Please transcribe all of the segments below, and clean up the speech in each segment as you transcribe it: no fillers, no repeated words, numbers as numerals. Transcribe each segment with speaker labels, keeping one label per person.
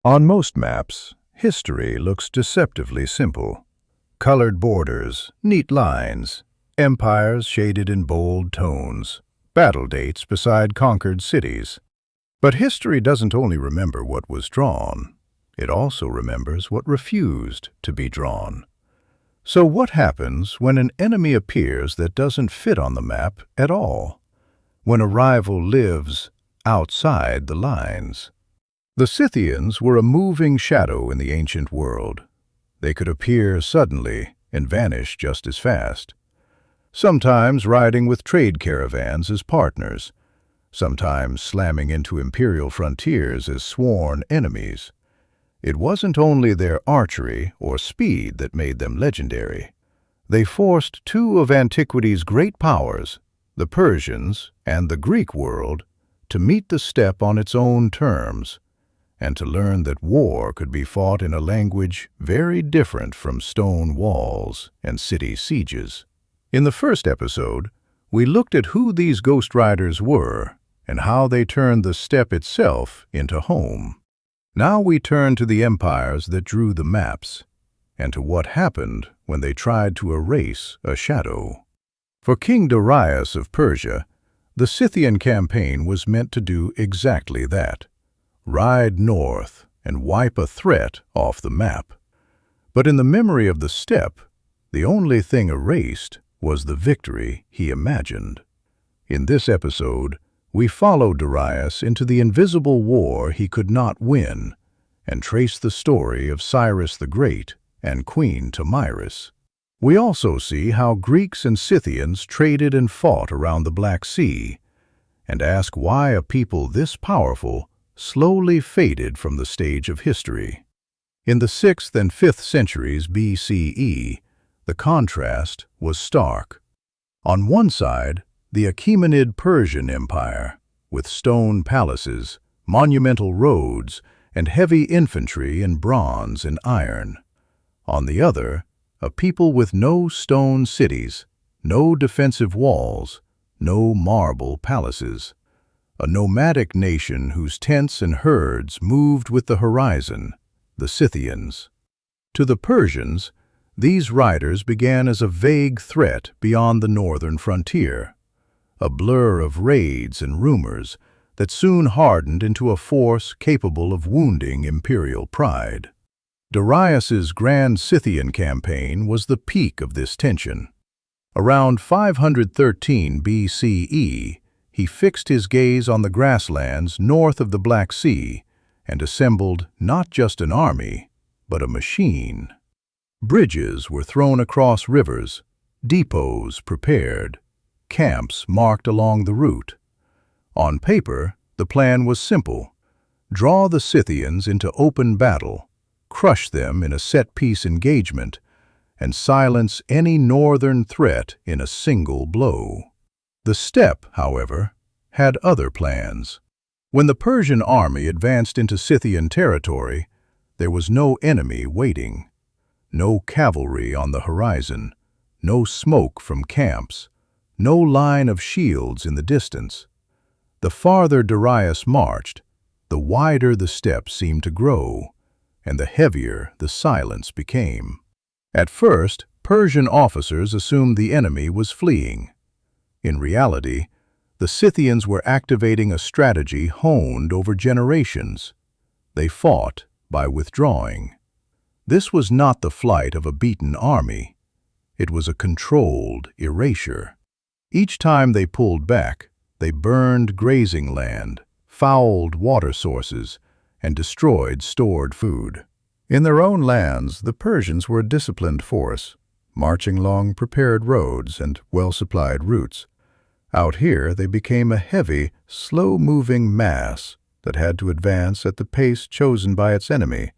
Speaker 1: On most maps, history looks deceptively simple. Colored borders, neat lines, empires shaded in bold tones, battle dates beside conquered cities. But history doesn't only remember what was drawn, it also remembers what refused to be drawn. So what happens when an enemy appears that doesn't fit on the map at all? When a rival lives outside the lines? The Scythians were a moving shadow in the ancient world. They could appear suddenly and vanish just as fast. Sometimes riding with trade caravans as partners, sometimes slamming into imperial frontiers as sworn enemies. It wasn't only their archery or speed that made them legendary. They forced two of antiquity's great powers, the Persians and the Greek world, to meet the steppe on its own terms, and to learn that war could be fought in a language very different from stone walls and city sieges. In the first episode, we looked at who these ghost riders were and how they turned the steppe itself into home. Now we turn to the empires that drew the maps, and to what happened when they tried to erase a shadow. For King Darius of Persia, the Scythian campaign was meant to do exactly that: ride north and wipe a threat off the map. But in the memory of the steppe, the only thing erased was the victory he imagined. In this episode, we follow Darius into the invisible war he could not win and trace the story of Cyrus the Great and Queen Tomyris. We also see how Greeks and Scythians traded and fought around the Black Sea, and ask why a people this powerful slowly faded from the stage of history. In the 6th and 5th centuries BCE, the contrast was stark. On one side, the Achaemenid Persian Empire, with stone palaces, monumental roads, and heavy infantry in bronze and iron. On the other, a people with no stone cities, no defensive walls, no marble palaces. A nomadic nation whose tents and herds moved with the horizon, the Scythians. To the Persians, these riders began as a vague threat beyond the northern frontier, a blur of raids and rumors that soon hardened into a force capable of wounding imperial pride. Darius's grand Scythian campaign was the peak of this tension. Around 513 BCE, he fixed his gaze on the grasslands north of the Black Sea and assembled not just an army, but a machine. Bridges were thrown across rivers, depots prepared, camps marked along the route. On paper, the plan was simple: draw the Scythians into open battle, crush them in a set-piece engagement, and silence any northern threat in a single blow. The steppe, however, had other plans. When the Persian army advanced into Scythian territory, there was no enemy waiting, no cavalry on the horizon, no smoke from camps, no line of shields in the distance. The farther Darius marched, the wider the steppe seemed to grow, and the heavier the silence became. At first, Persian officers assumed the enemy was fleeing. In reality, the Scythians were activating a strategy honed over generations. They fought by withdrawing. This was not the flight of a beaten army. It was a controlled erasure. Each time they pulled back, they burned grazing land, fouled water sources, and destroyed stored food. In their own lands, the Persians were a disciplined force, marching along prepared roads and well-supplied routes. Out here, they became a heavy, slow-moving mass that had to advance at the pace chosen by its enemy,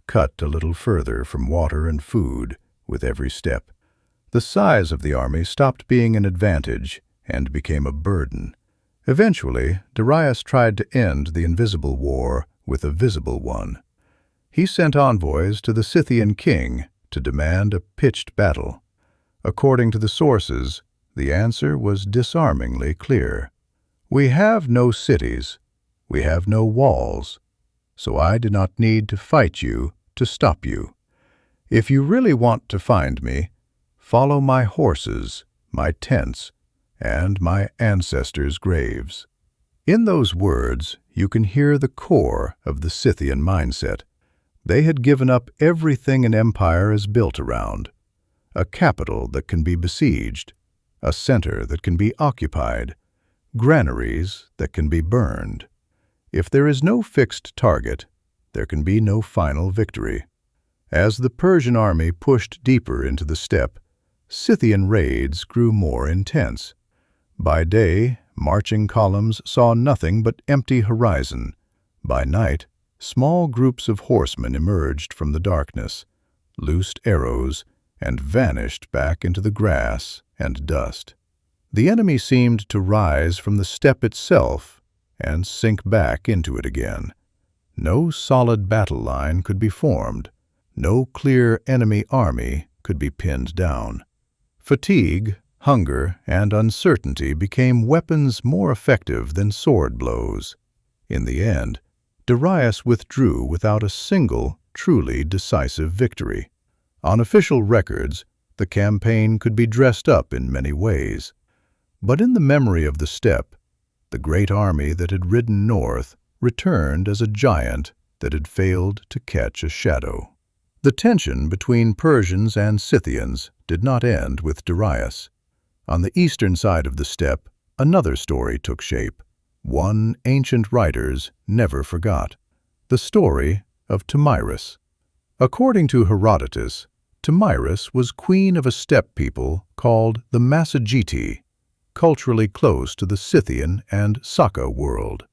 Speaker 1: cut a little further from water and food with every step. The size of the army stopped being an advantage and became a burden. Eventually, Darius tried to end the invisible war with a visible one. He sent envoys to the Scythian king to demand a pitched battle. According to the sources, the answer was disarmingly clear. We have no cities. We have no walls. so I did not need to fight you to stop you. If you really want to find me, follow my horses, my tents, and my ancestors' graves." In those words, you can hear the core of the Scythian mindset. They had given up everything an empire is built around: a capital that can be besieged, a center that can be occupied, granaries that can be burned. If there is no fixed target, there can be no final victory. As the Persian army pushed deeper into the steppe, Scythian raids grew more intense. By day, marching columns saw nothing but empty horizon. By night, small groups of horsemen emerged from the darkness, loosed arrows, and vanished back into the grass and dust. The enemy seemed to rise from the steppe itself and sink back into it again. No solid battle line could be formed. No clear enemy army could be pinned down. Fatigue, hunger, and uncertainty became weapons more effective than sword blows. In the end, Darius withdrew without a single, truly decisive victory. On official records, the campaign could be dressed up in many ways. But in the memory of the steppe, the great army that had ridden north returned as a giant that had failed to catch a shadow. The tension between Persians and Scythians did not end with Darius. On the eastern side of the steppe, another story took shape, one ancient writers never forgot: the story of Tomyris. According to Herodotus, Tomyris was queen of a steppe people called the Massagetae, culturally close to the Scythian and Saka world.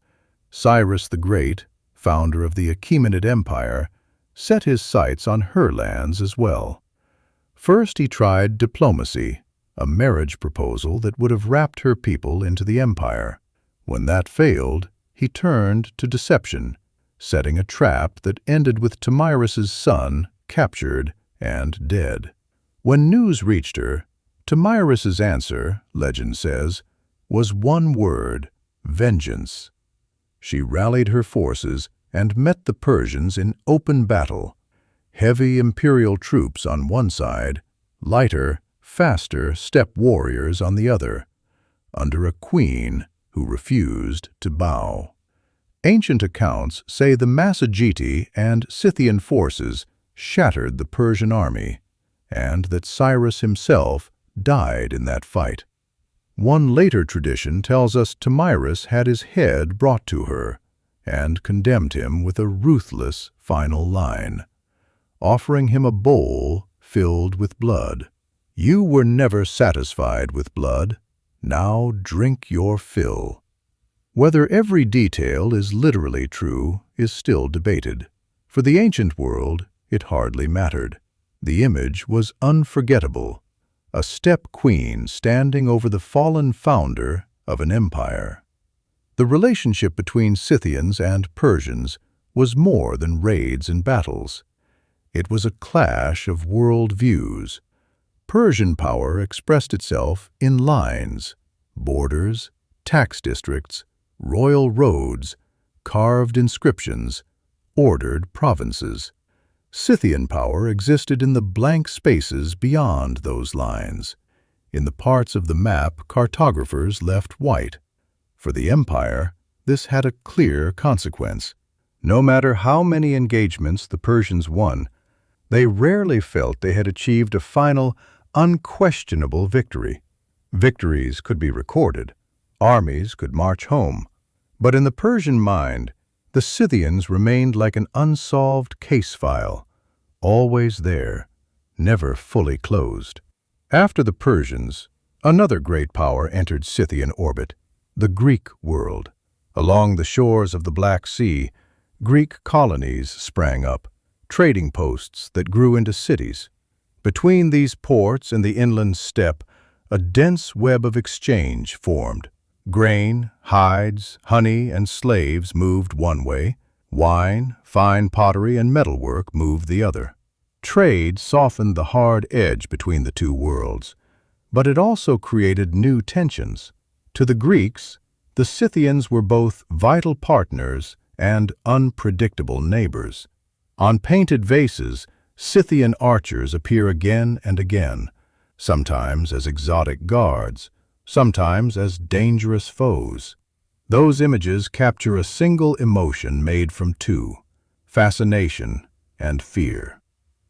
Speaker 1: Cyrus the Great, founder of the Achaemenid Empire, set his sights on her lands as well. First he tried diplomacy, a marriage proposal that would have wrapped her people into the empire. When that failed, he turned to deception, setting a trap that ended with Tomyris's son captured and dead. When news reached her, Tomyris's answer, legend says, was one word: vengeance. She rallied her forces and met the Persians in open battle. Heavy imperial troops on one side, lighter, faster steppe warriors on the other, under a queen who refused to bow. Ancient accounts say the Massagetae and Scythian forces shattered the Persian army, and that Cyrus himself died in that fight. One later tradition tells us Tomyris had his head brought to her and condemned him with a ruthless final line, offering him a bowl filled with blood. "You were never satisfied with blood. Now drink your fill." Whether every detail is literally true is still debated. For the ancient world, it hardly mattered. The image was unforgettable: a steppe queen standing over the fallen founder of an empire. The relationship between Scythians and Persians was more than raids and battles. It was a clash of world views. Persian power expressed itself in lines, borders, tax districts, royal roads, carved inscriptions, ordered provinces. Scythian power existed in the blank spaces beyond those lines, in the parts of the map cartographers left white. For the empire, this had a clear consequence. No matter how many engagements the Persians won, they rarely felt they had achieved a final, unquestionable victory. Victories could be recorded, armies could march home, but in the Persian mind, the Scythians remained like an unsolved case file, always there, never fully closed. After the Persians, another great power entered Scythian orbit: the Greek world. Along the shores of the Black Sea, Greek colonies sprang up, trading posts that grew into cities. Between these ports and the inland steppe, a dense web of exchange formed. Grain, hides, honey, and slaves moved one way. Wine, fine pottery, and metalwork moved the other. Trade softened the hard edge between the two worlds, but it also created new tensions. To the Greeks, the Scythians were both vital partners and unpredictable neighbors. On painted vases, Scythian archers appear again and again, sometimes as exotic guards, sometimes as dangerous foes. Those images capture a single emotion made from two: fascination and fear.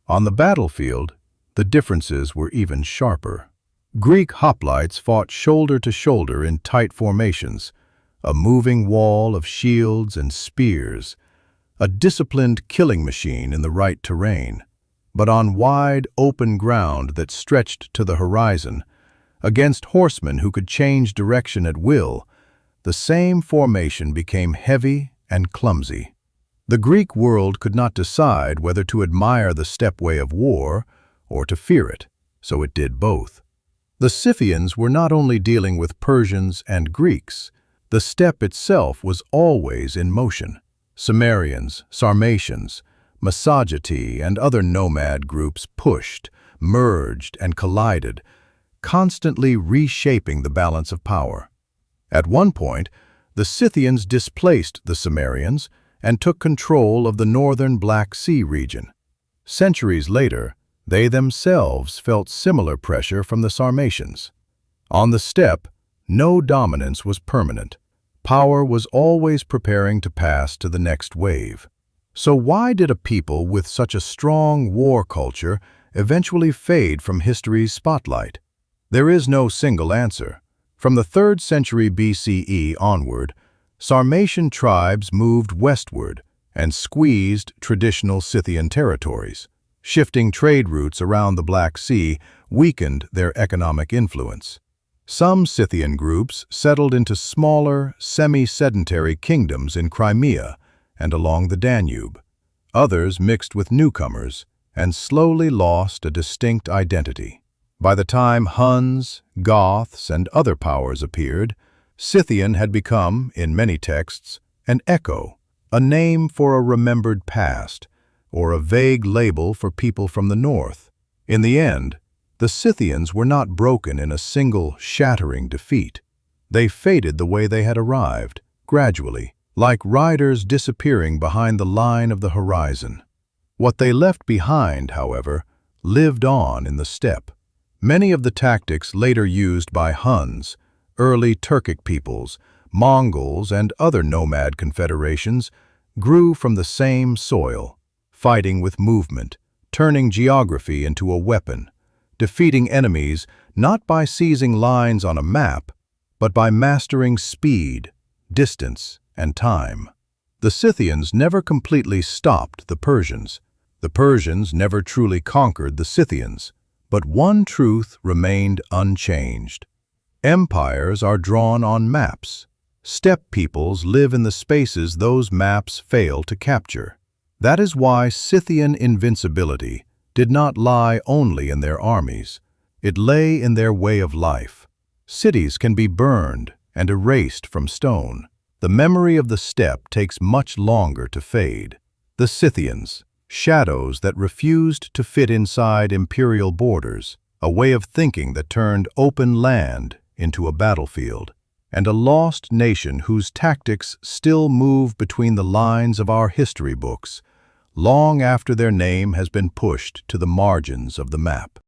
Speaker 1: On the battlefield, the differences were even sharper. Greek hoplites fought shoulder to shoulder in tight formations, a moving wall of shields and spears, a disciplined killing machine in the right terrain. But on wide, open ground that stretched to the horizon, against horsemen who could change direction at will, the same formation became heavy and clumsy. The Greek world could not decide whether to admire the steppe way of war or to fear it, so it did both. The Scythians were not only dealing with Persians and Greeks. The steppe itself was always in motion. Cimmerians, Sarmatians, Massagetæ, and other nomad groups pushed, merged, and collided, constantly reshaping the balance of power. At one point, the Scythians displaced the Cimmerians and took control of the northern Black Sea region. Centuries later, they themselves felt similar pressure from the Sarmatians. On the steppe, no dominance was permanent. Power was always preparing to pass to the next wave. So why did a people with such a strong war culture eventually fade from history's spotlight? There is no single answer. From the 3rd century BCE onward, Sarmatian tribes moved westward and squeezed traditional Scythian territories. Shifting trade routes around the Black Sea weakened their economic influence. Some Scythian groups settled into smaller, semi-sedentary kingdoms in Crimea and along the Danube. Others mixed with newcomers and slowly lost a distinct identity. By the time Huns, Goths, and other powers appeared, Scythian had become, in many texts, an echo, a name for a remembered past, or a vague label for people from the north. In the end, the Scythians were not broken in a single, shattering defeat. They faded the way they had arrived, gradually, like riders disappearing behind the line of the horizon. What they left behind, however, lived on in the steppe. Many of the tactics later used by Huns, early Turkic peoples, Mongols, and other nomad confederations grew from the same soil, fighting with movement, turning geography into a weapon, defeating enemies not by seizing lines on a map, but by mastering speed, distance, and time. The Scythians never completely stopped the Persians. The Persians never truly conquered the Scythians. But one truth remained unchanged. Empires are drawn on maps. Steppe peoples live in the spaces those maps fail to capture. That is why Scythian invincibility did not lie only in their armies. It lay in their way of life. Cities can be burned and erased from stone. The memory of the steppe takes much longer to fade. The Scythians, shadows that refused to fit inside imperial borders, a way of thinking that turned open land into a battlefield, and a lost nation whose tactics still move between the lines of our history books, long after their name has been pushed to the margins of the map.